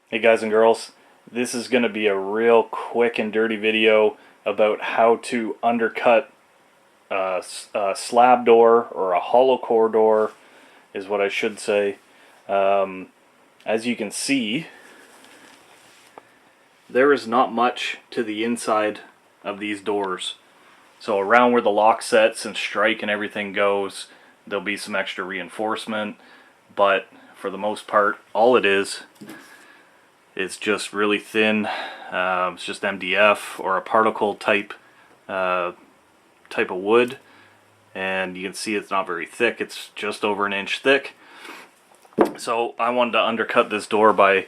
Hey guys and girls, this is going to be a real quick and dirty video about how to undercut a slab door, or a hollow core door is what I should say. As you can see, there is not much to the inside of these doors. So around where the lock sets and strike and everything goes, there'll be some extra reinforcement, but for the most part, all it is, it's just really thin. It's just MDF or a particle type of wood, and you can see it's not very thick. It's just over an inch thick. So I wanted to undercut this door by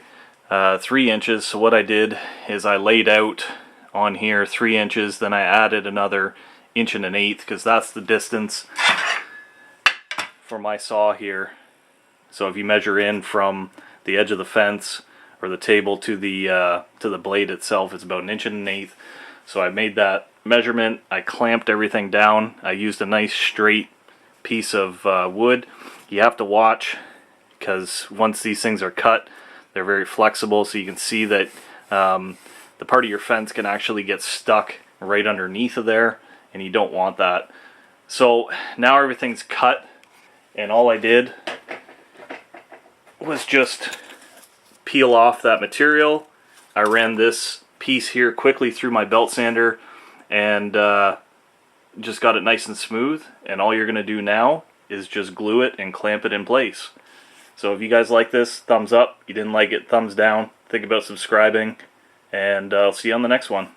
3 inches. So what I did is I laid out on here 3 inches, then I added another 1.1 inches because that's the distance for my saw here. So if you measure in from the edge of the fence or the table to the blade itself, it's about 1.1 inches. So I made that measurement. I clamped everything down. I used a nice straight piece of wood. You have to watch, because once these things are cut, they're very flexible, so you can see that the part of your fence can actually get stuck right underneath of there, and you don't want that. So now everything's cut, and all I did was just peel off that material. I ran this piece here quickly through my belt sander and just got it nice and smooth, and all you're going to do now is just glue it and clamp it in place. So if you guys like this, thumbs up. You didn't like it, thumbs down. Think about subscribing, and I'll see you on the next one.